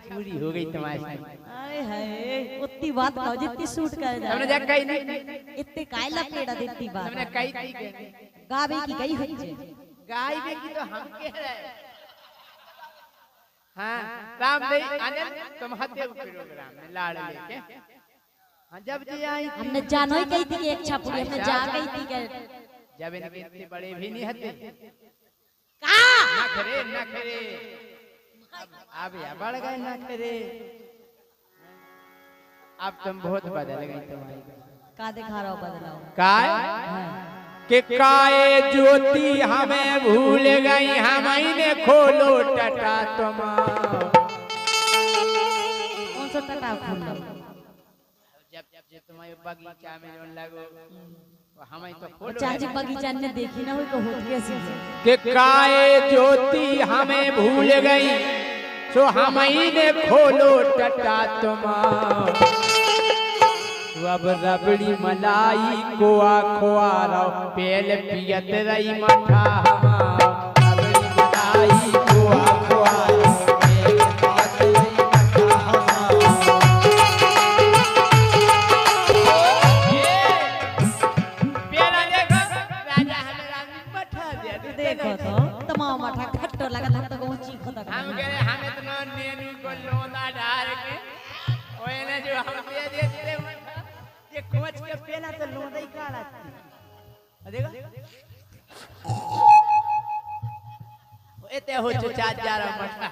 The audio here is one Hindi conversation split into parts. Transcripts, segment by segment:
पूरी हो गई तुम्हारी। अरे है उतनी बात कहो जितनी सूट कर जाए। तुमने जा कही नहीं इतने काय लपेड़ा देती बात। तुमने कही गावे की गई हुई है। गाय की तो हम कह रहे। हाँ राम दे आनंद तुम हत्या प्रोग्राम में लाड़ लेके हाँ जब जी आई हमने जानो ही कही थी कि एक छापुड़ी हमने जा गई थी कि जब इनके इतने बड़े भी नहीं हते का नखरे अब या बढ़ गए नखरे। अब तुम बहुत बदल गई तुम्हारी। का दिखा रहा हो बदलाव काय कि काए ज्योति हमें भूल गई हमें खोलो टटा तुम। कौन सा टटा खोलो? जब तुम्हारे बगीचा में जोन लगो हमें तो खोलो। चाची बगीचा ने देखी ना हुई तो होत कैसी कि काए ज्योति हमें भूल गई सो हमें खोलो टटा तुम। अब रबड़ी मलाई कोआ खोआरा पेल पियत रही मठा रबड़ी मलाई कोआ खोआरा पेल पियत रही मठा देखो तो तमाम मठा खट्टो लगा था तो चीखो तक हम कह रहे हमें तो नेनू को लोना डाल के ओए ने जो हम दे देते मठा ये कोच के पहला तो लोंदा ही काला थी देखो एते हो चचा जा रहा मठा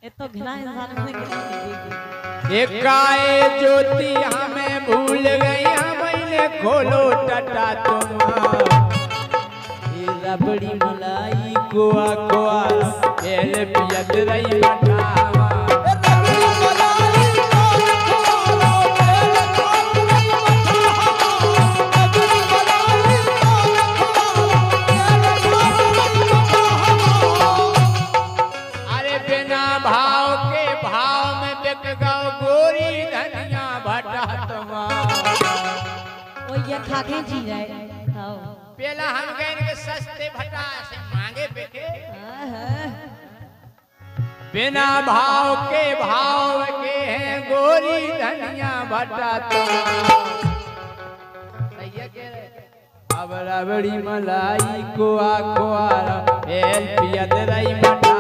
ये तो घना इंसान ने देखी। एक काए ज्योति हमें भूल गई हमें खोलो टटा तुम। ये रबड़ी मलाई कोआ कोआ पेल पियत रही मठा खाके जी जाए। पहला हम कहेंगे सस्ते भटा से मांगे बेटे बिना भाव के हैं गोरी धनिया भटा तो अब रबड़ी मलाई कोआ कोआरा पेल पियत रही मठा।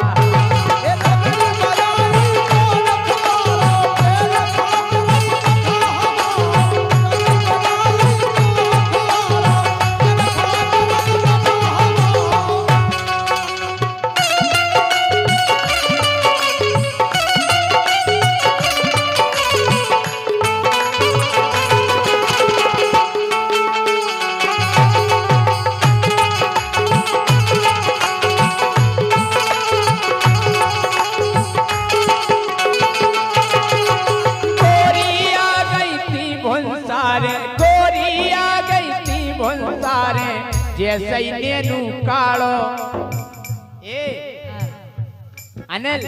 जैसे नेनू कालो ए अनिल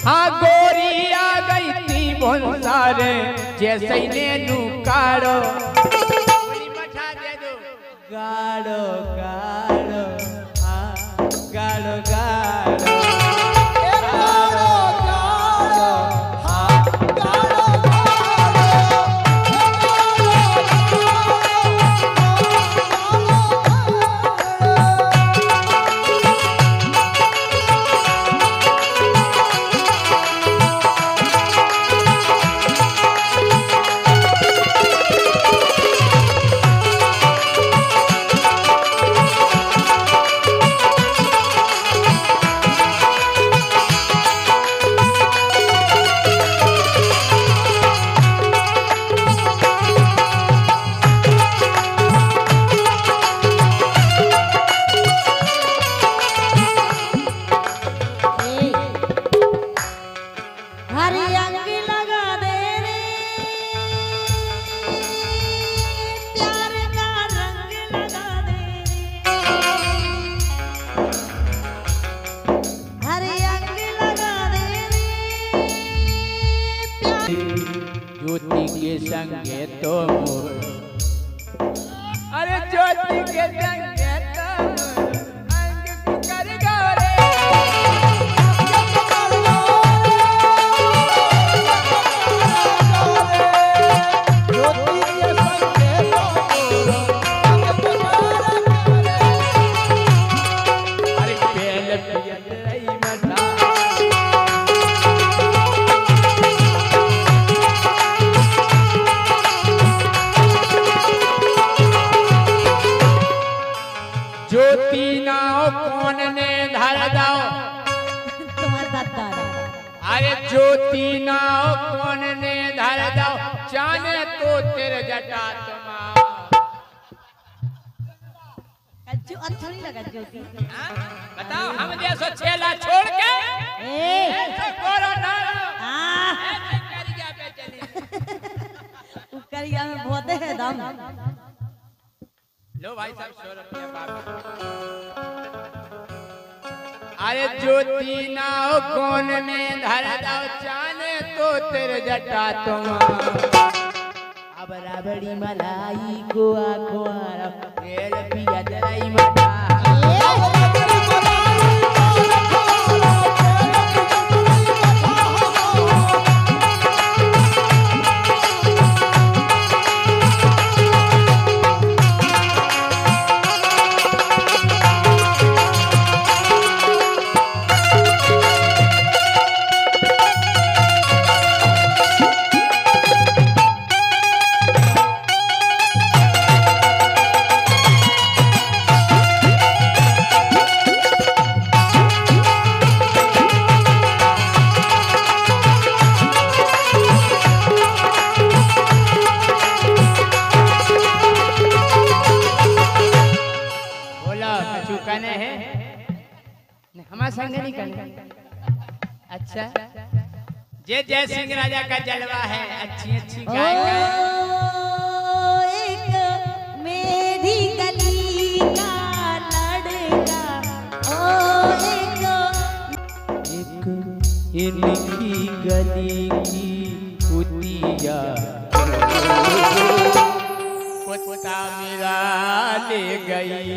हाँ गोरी आ गई थी भंसारे जैसे नेनू कालो मठा दे दो गाड़ो गाड़ो गाड़ो गाड़ो ज्योति के संगे तो अरे ज्योति के संगे तो अंग कर गौरे अरे ज्योति ना कौन ने धर दो जाने तो तेरे जटा तुमा। जो अच्छा नहीं लगा ज्योति। बताओ हम जैसो छेला छोड़ के ऐसे करो ना ऐसे करिया पे चली। करिया में बहुत है दम। लो भाई साहब 100 रुपया बाबू। अरे ज्योति ना कौन में धर दो जाने तो तेरे जटा तुम। अब राबड़ी मलाई गोवा गोवा तेल पिया जलाई मटा। अच्छा जय जय सिंह राजा का जलवा है। अच्छी अच्छी गाय एक मेरी गली का लड़का ओ एक इनकी गली की कुतिया कुत्ता मेरा ले गई।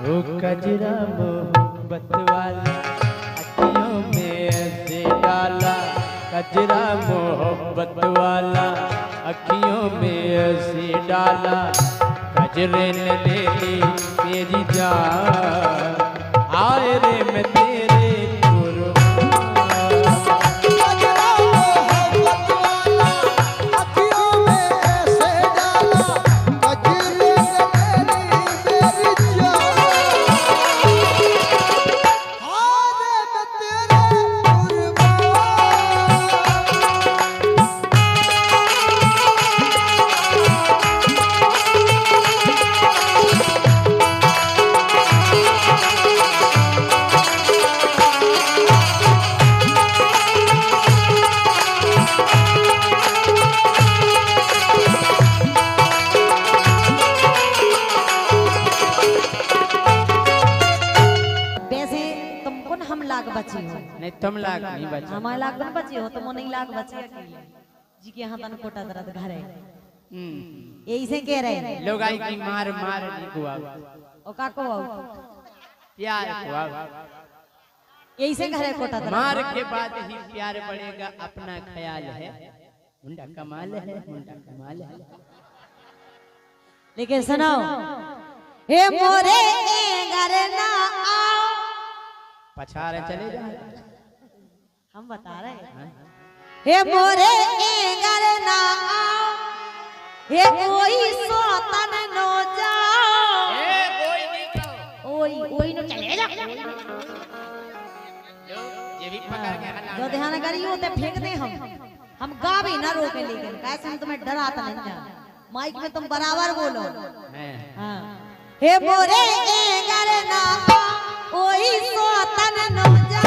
वो कजरा मोहब्बत वाला अखियों में ऐसे डाला। कजरा मोहब्बत वाला अखियों में ऐसे डाला। कजरे ने ले ली तेरी जान आए रे मैं तेरे नहीं तुम लाग नहीं बची। हमारे लाग बन बची हो तुम नहीं लाग बची अकेले जी के हाथ कोटा दर्द घर है। यही से कह रहे लोग आई की मार मार नहीं हुआ ओ का को प्यार हुआ। यही से घर है कोटा दर्द। मार के बाद ही प्यार बढ़ेगा अपना ख्याल है। मुंडा कमाल है मुंडा कमाल है। लेकिन सुनाओ हे मोरे घर ना आओ पछाड़े चले जा। हम बता रहे हैं हे मोरे घर ना आओ हे कोई सोतन नो जाओ। ए कोई नहीं कहो ओई नो चले जा। ये भी पकड़ के जो ध्यान करियो ते फेंक दे हम गा भी ना रोके। लेकिन कैसे हम तुम्हें डराता नहीं जा। माइक में तुम बराबर बोलो। हां हे मोरे घर ना ओई सोतन नो जा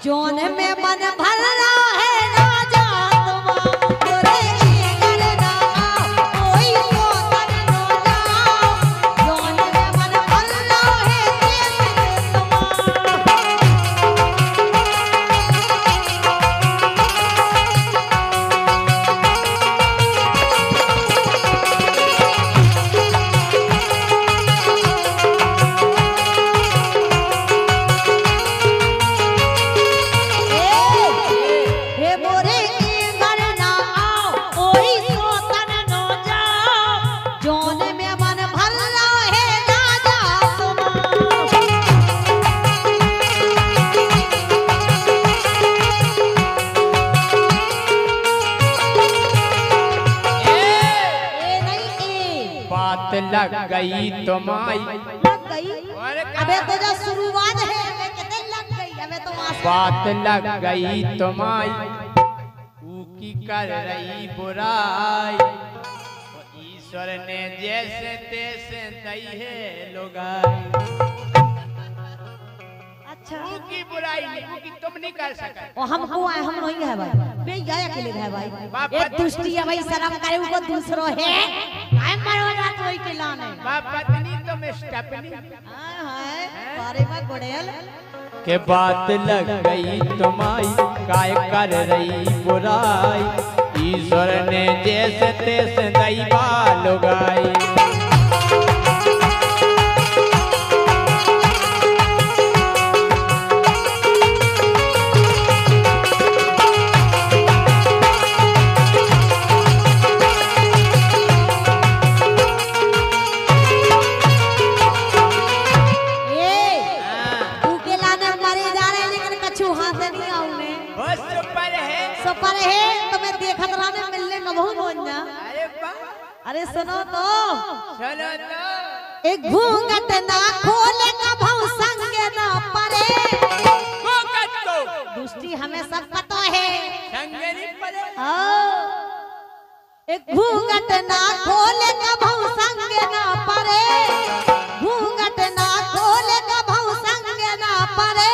जोन में मन भर रहा है राजा तुम मोरे घर ना ओई सोतन नो जा जोन में मन भर रहा है गई तो माई लग गई। अबे तो जो शुरुआत है अबे कितने लग गई, अबे तो बात लग गई तो माई की कर रही बुराई, ईश्वर ने जैसे तैसे दई है लोगाई। अच्छा की बुराई नहीं की तुम नहीं कर सका, और हमको आए हम नहीं है भाई, बे ये अकेले है भाई, एक दुष्टी है भाई, शर्म करे उनको दूसरो है काय मरो रात वही के लाने बाप पत्नी तो मैं स्टेपनी हां हाय बारे में गोड़ेल के बात लग गई तुम्हारी काय कर रही बुराई, ईश्वर ने जैसे तैसे दई लोगाई। पर है तो मैं देखत रहने मिलने न बहुत बन्ना। अरे सुनो तो एक घूंघट ना खोले कभू संगे ना परे, दुष्टी हमें सब पता है संगे नहीं परे। एक घूंघट ना खोले कभू संगे ना परे, घूंघट ना खोले कभू संगे ना परे,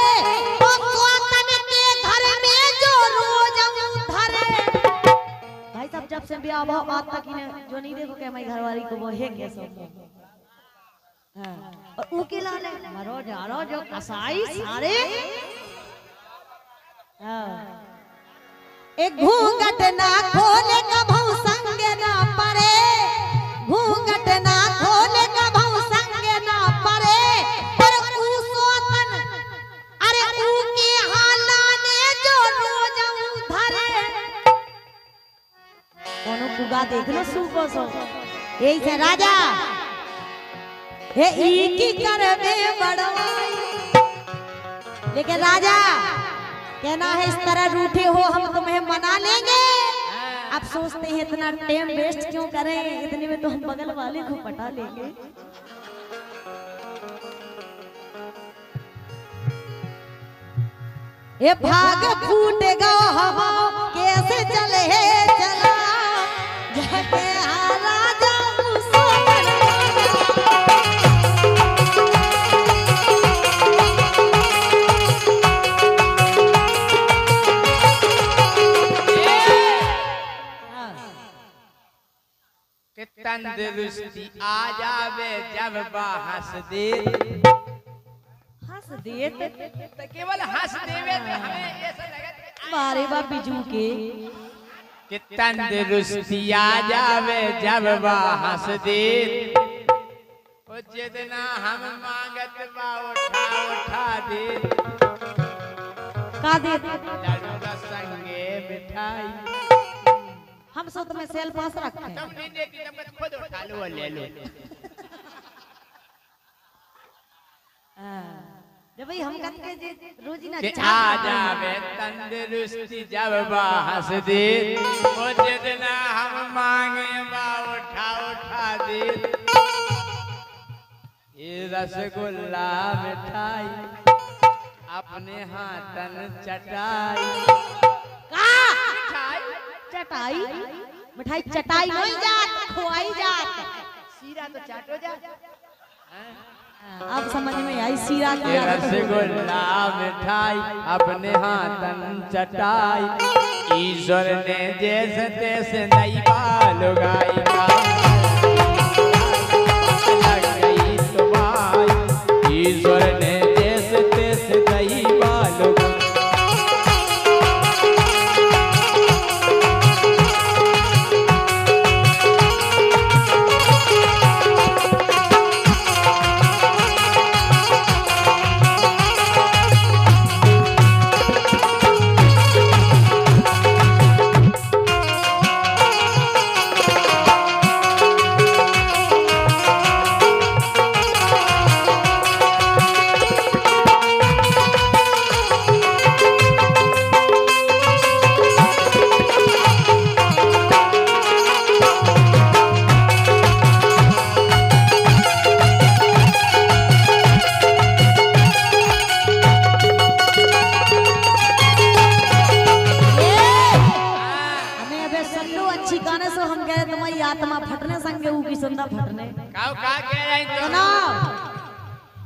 जब से ब्याह भाव बात तक जो नहीं देखो के मैं घरवाली को वो है कैसे हां और ऊके लाले मरो जारो जो कसाई सारे हां एक घूंघट ना खोले कभू संगे ना परे, घूंघट ना खोले कभू संगे ना परे, पर सोतन अरे ऊके हालाने जो रोज धरे कोनो कुगा देख लो सुको सो यही से राजा हे ई की करबे बड़वाई, लेकिन राजा कहना है इस तरह रूठे हो हम तुम्हें मना लेंगे। अब सोचते हैं इतना टाइम वेस्ट क्यों करें, इतने में तो हम बगल वाले को पटा लेंगे। ये भाग फूटेगा हवा कैसे चले चला जाके राजा तंदुरुस्ती आ जावे जब हंस दे, हंस दे तो केवल हंस देवे तो हमें ऐसा लगा मारे बा बिजू के कि तंदुरुस्ती आ जावे जब हंस दे, ओ जितना हम मांगत बा उठा उठा दे, का दे लड्डू संगे मिठाई, हम सो तुम्हें सेल पास रखे तुम नहीं देती तुम खुद उठा लो और ले लो। जब भाई हम कहते जे रोजी ना आ जावे तंदुरुस्ती जब हंस दे, ओ जितना हम मांगे बा उठा उठा दे, ये रसगुल्ला मिठाई अपने हाथन चटाई, चटाई मिठाई चटाई नहीं जात खुआई जात, सीरा तो चाटो जात। अब समझ में आई सीरा की रसगुल्ला मिठाई अपने हाथन चटाई, ईश्वर ने जैसे तैसे नई बाल गाई, लग गई तुम्हारी ईश्वर ने जैसे तैसे नई बाल गाई।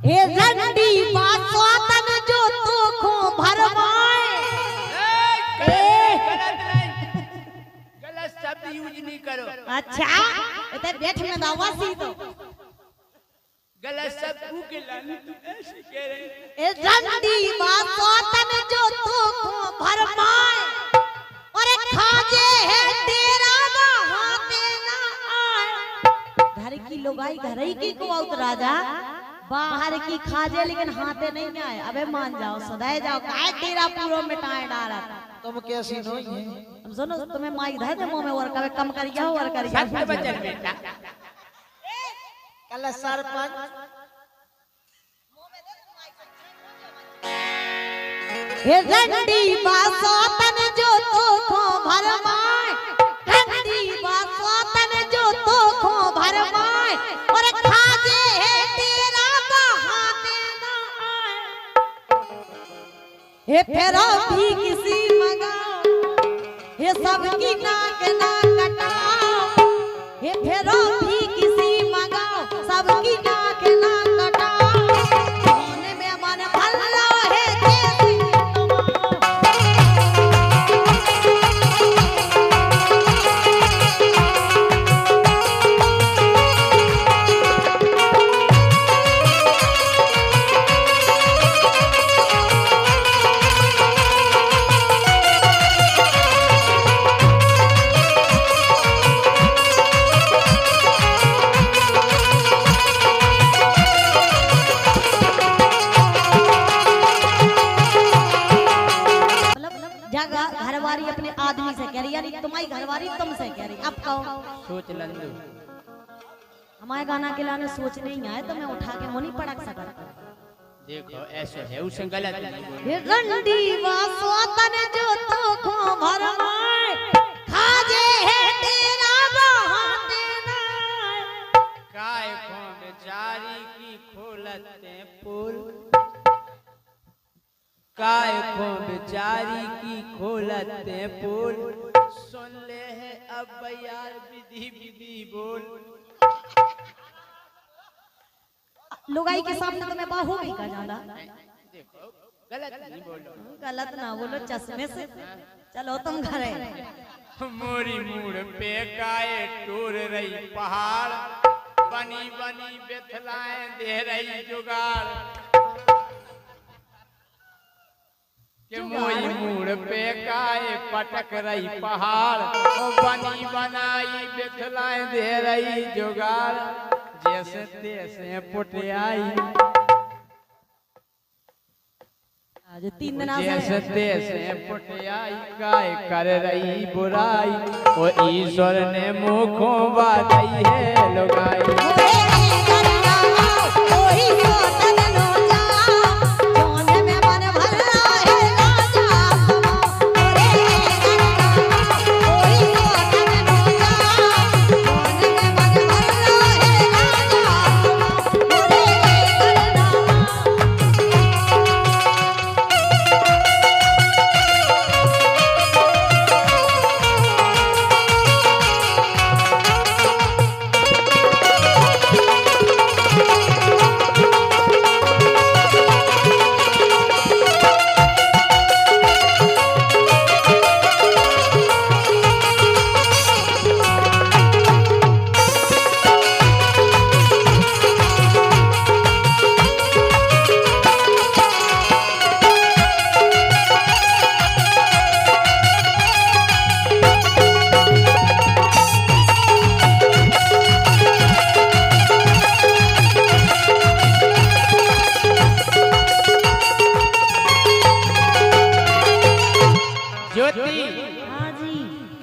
हे रंडी बासवातन जो तो खो भरमाए गलत शब्द यूज नहीं करो। अच्छा इते बैठ में दावा सी तो गलत शब्द के लाने तू ऐसे कह रही हे रंडी बासवातन जो तो खो भरमाए और खाजे है तेरा हाथे ना आए। घर की लोगाई घर ही की को आउत राजा बाहर की खाजे लेकिन हाथे नहीं आए। अबे मान जाओ सदाए जाओ काय तेरा पूरो मिटाए डाला तुम कैसी नो ये हम सुनो तुम्हें माई धर दे मुंह में और कभी कम कर गया और कर गया सत्य बचन बेटा। कल सरपंच हे रंडी बासोतन जो तो खो भरमाए रंडी बासोतन जो तो खो भरमाए और खाजे है तेरा बहाते ना आए। हे फेरो भी किसी मंगाओ हे सबकी नाक ना कटाओ। हे फेरो भी किसी मंगाओ सबकी नाक ना कटाओ। मन में मन भल्ला है जैसी घरवारी अपने आदमी से कह रही यानी तुम्हारी घरवारी तुमसे कह रही। अब कहो सोच लंदू हमारे गाना के लाने सोच नहीं आए तो मैं उठा के मुनी पड़क सका। देखो ऐसे है उसे गलत नहीं बोल। ये रंडी वासवतन जो तो खो भरमाए खाजे है तेरा बहाते ना। काय खो बेचारी की खोलते पुल काय खो बेचारी की खोलते पुल सुन ले है अब यार विधि विधि बोल। लुगाई के सामने तो मैं बाहू भी का जाना। देखो गलत नहीं बोलो। गलत ना बोलो चश्मे से। चलो तुम घरे मोरी मूड पे काय टूर रही पहाड़ बनी बनी बेथलाएं दे रही जुगाड़ के मोई मूड पे काय पटक रही पहाड़ ओ बनी बनाई बेथलाएं दे रही जुगाड़ जैसे तैसे पुटियाई आज 3 दिन जैसे तैसे पुटियाई काय कर रही बुराई ओ ईश्वर ने मुखों बाई है लुगाई।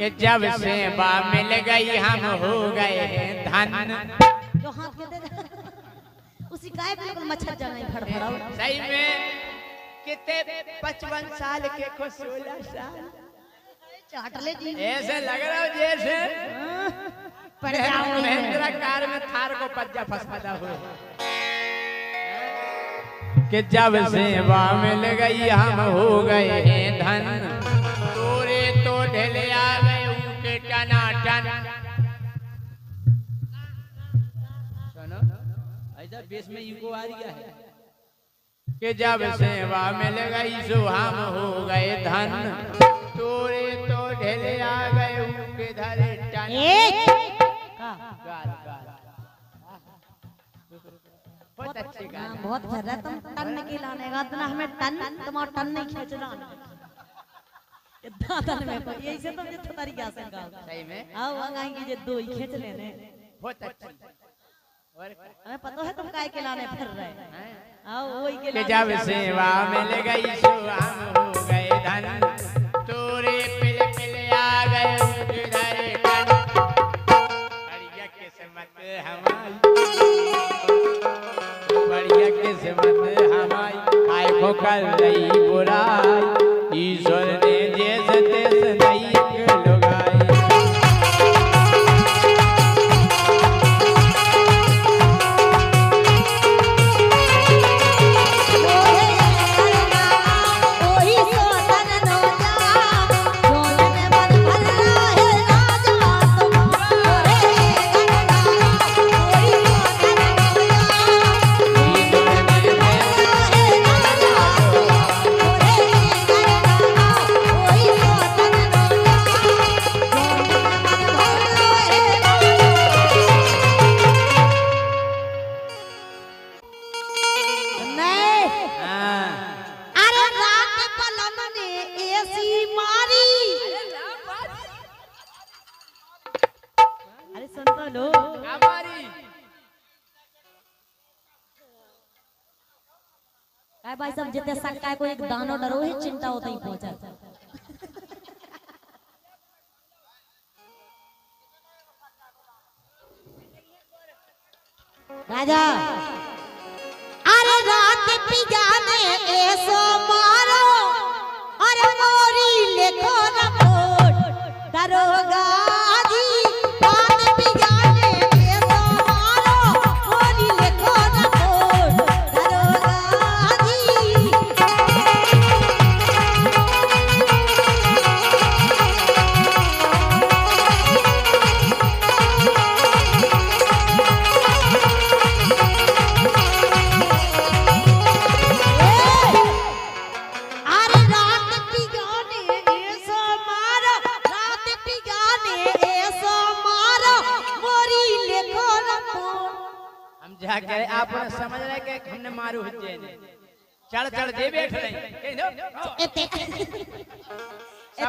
कि जब से बा मिल गई हम हो गए धन। जो हाथ के दे उसी काय पे लोग मच्छर जल नहीं फड़फड़ाओ। सही में कितने 55 साल के को 16 साल चाट ले जी ऐसे लग रहा हो जैसे पड़ जाओ महिंद्रा कार में थार को पज्जा फसफदा हो कि जब से बा मिल गई हम हो गए धन तोरे तो ढले आ गए उनके टना टन। सुनो ऐसा बेस में इको आ रही है कि जब सेवा मिल गई सो हम हो गए धन, तोरे तो ढेले आ गए किधर टन। बहुत अच्छी गाल, बहुत भर रहा तुम टन के लाने का इतना हमें टन तुम्हारा टन नहीं खींचना इतना टन में को यही से तुम जितना तरीका से गाओ सही में आओ गाएंगे जे दो ही खींच लेने बहुत अच्छी। और हमें पता है तुम काय के लाने फिर रहे आओ वही के कि जब सेवा मिल गई सो हम हो गए धन, तोरे पिल पिल आ गए किधर टन। बढ़िया किस्मत हमारी, बढ़िया किस्मत हमारी, काय को कर रही बुराई, ईश्वर ने जैसे तैसे नहीं लुगाई। भाई सब जितने सकता है कोई एक दानो डरो ही चिंता होता ही पहुंचा। राजा अरे रात पिजाने ऐसो मारो, अरे मोरी लिखो रपोट दरोगा जी, रात पिजाने ऐसो मारो, मोरी लिखो रपोट दरोगा जी। जाके आप समझ रहे कि हमने मारू हुज्जे ने चढ़ चढ़ दे बैठ रहे कह दो एते तेरे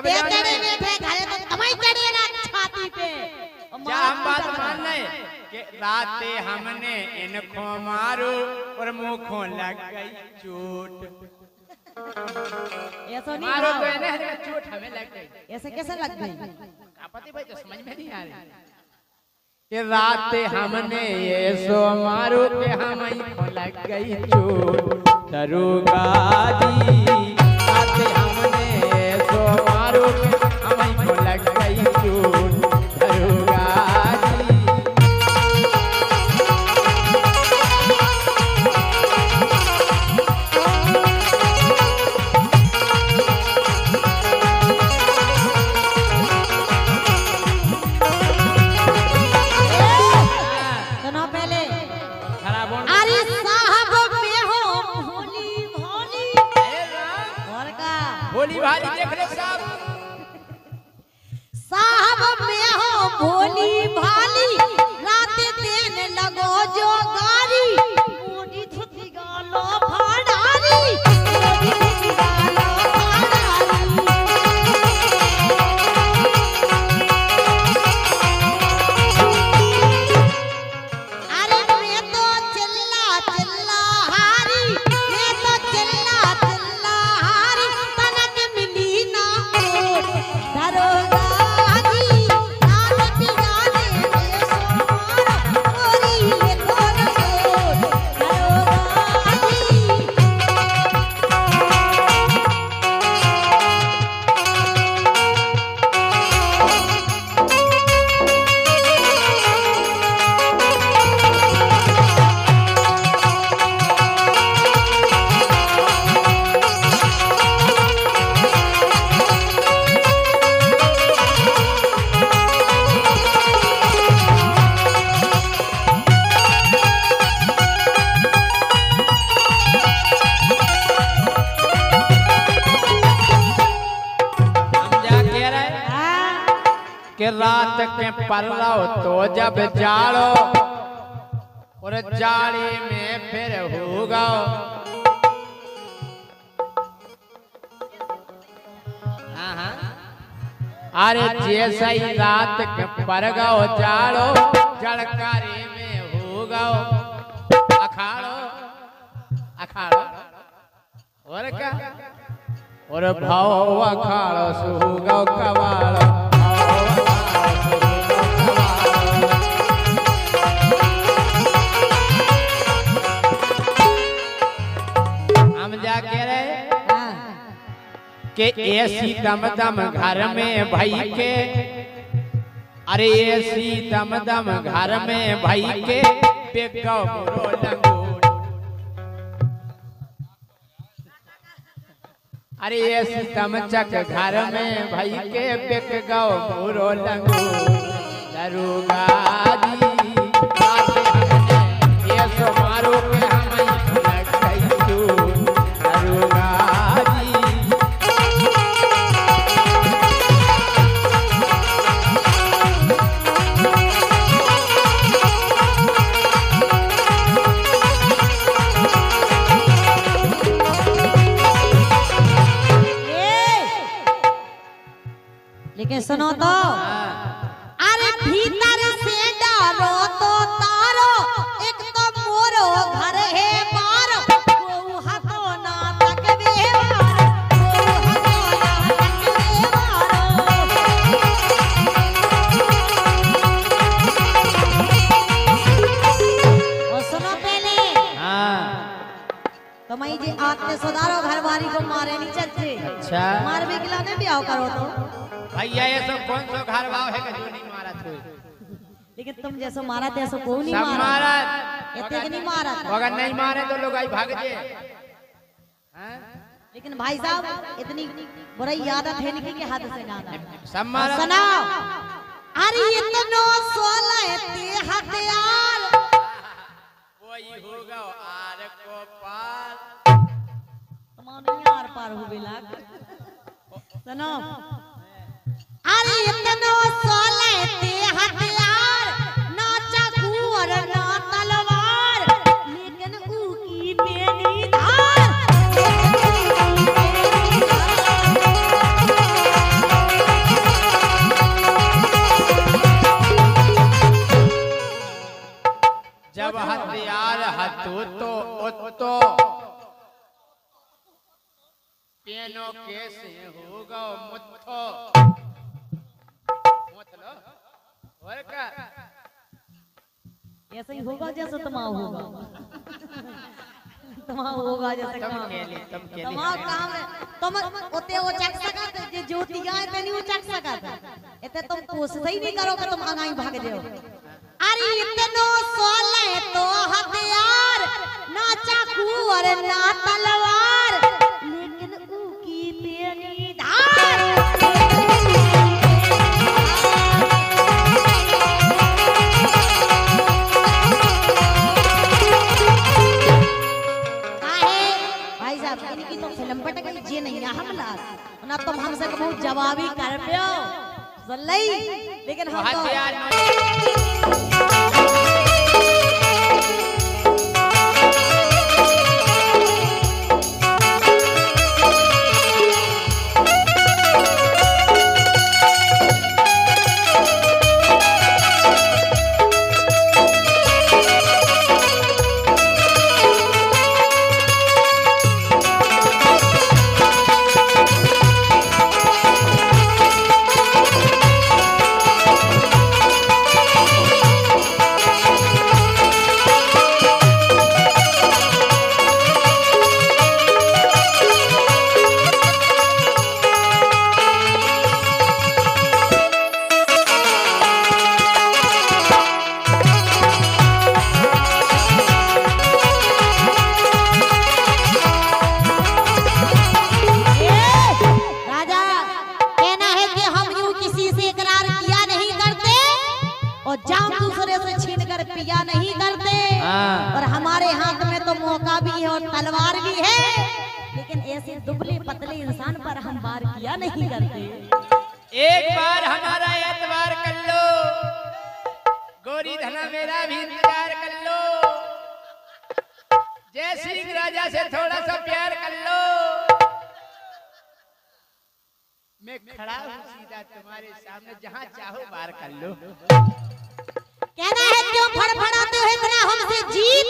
बैठे घरे तो तमाई चढ़े ना छाती पे। क्या हम बात मान रहे कि राते हमने इनको मारो और मुंह लग गई चोट। ऐसा नहीं मारो तो इन्हें चोट हमें लग गई, ऐसे कैसे लग गई? आपत्ति भाई तो समझ में नहीं आ रही कि रात हमने ये सो मारो के हमें लग गई चोट दरोगा जी। रात हमने ये सो मारो के हमें लग गई चोट दरोगा जी। भोली भाली देख ले साहब में हो भोली भाली, रात दिन लगो जो गारी, मोदी छुट्टी गालो फाड़ारी, मोदी छुट्टी गालो फाड़ारी। अरे मैं तो चिल्ला चिल्ला हारी, मैं तो चिल्ला चिल्ला हारी, तनक मिली रात के परलो तो जब जाड़ो और जाड़े में फिर होगा अरे जैसा ही रात के परगो जाड़ो जड़कारे में होगा अखाड़ो अखाड़ो और क्या और भाव अखाड़ो सुगो कवाड़ो हम जा कह रहे कि ऐसी दम दम घर में भाई के अरे ऐसी दम दम घर में भाई के पेगो बुरो लंगूर अरे ऐसी दम चक घर में भाई के पेगो बुरो लंगूर दरुगा जी ये सो मारो के हम लग गई तू दरुगा लेकिन सुनो तो अरे भीतर से डालो तो तारो एक तो मोरो घर है बार वो हाथों ना तक बेवार और सुनो पहले तो मैं जी आते सुधारो घर वाली को मारे नहीं चलते अच्छा मार भी खिलाने भी आओ करो तो भैया ये सब कौन सा घर भाव है कि जो नहीं मारा था लेकिन तुम जैसे मारा तैसे को नहीं सब मारा मारा इतने नहीं मारा था। अगर नहीं मारे तो लोग आई भाग जे लेकिन भाई साहब इतनी बुरी आदत है नहीं कि हद से ज्यादा सब मारा सुना अरे इतनो सोला ते हथियार वही होगा आर को पार तुम्हारे यार पार हो बिला सुनो अरे इतनो सोले ते हथियार ना चाकू और ना तलवार लेकिन ऊ की बेनी धार जब हथियार हथो तो पेनो कैसे होगा मुत्थो और क्या ऐसे ही होगा जैसे तमाम होगा तमाम होगा जैसे तमाम काम है तुम ओते वो चक सका जे ज्योति गाय ते नहीं वो चक सका एते तुम कोशिश ही नहीं करो कि तुम आगाई भाग जाओ अरे इतनो सोले तो हथियार ना चाकू और ना तलवार लेकिन ऊ की तेरी धार जे नहीं हमला ना तुम हमसे बहुत जवाबी कर पियो सुनलई लेकिन हम पिया नहीं करते और हमारे हाथ में तो मौका भी है और तलवार भी है, लेकिन ऐसे दुबले पतले इंसान पर हम वार किया नहीं करते। एक बार हमारा एतबार गोरी धना मेरा भी इंतजार कर लो, जय सिंह राजा से थोड़ा सा प्यार कर लो। मैं खड़ा हूँ सीधा तुम्हारे सामने, जहाँ चाहो बार कर लो। कहना है क्यों फड़फड़ाते हो इतना, हमसे जीत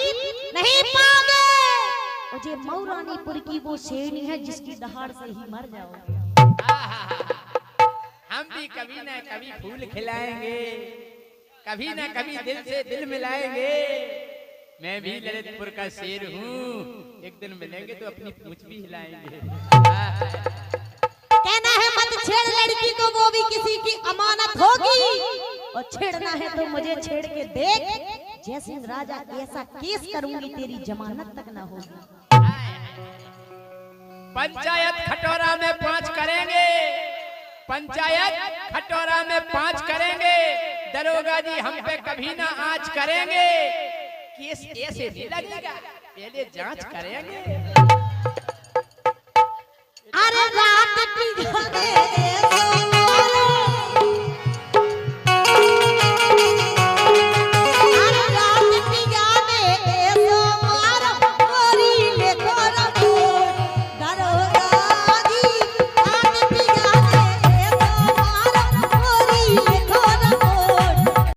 नहीं पाओगे। मुझे मऊरानीपुर की वो शेरनी है जिसकी दहाड़ से ही मर जाओगे। हम भी कभी ना कभी फूल खिलाएंगे, कभी ना कभी दिल से दिल मिलाएंगे। मैं भी ललितपुर का शेर हूँ, एक दिन मिलेंगे तो अपनी पूंछ भी हिलाएंगे। कहना है मत छेड़ लड़की को, वो भी किसी की अमानत होगी, और छेड़ना है तो मुझे छेड़ के देख। जय सिंह राजा ऐसा केस करूंगी तेरी जमानत तक ना होगी। पंचायत खटोरा में 5 करेंगे, पंचायत खटोरा में 5 करेंगे। दरोगा जी हम पे कभी ना आँच करेंगे। केस ऐसे नहीं लगेगा, पहले जांच करेंगे। अरे रात की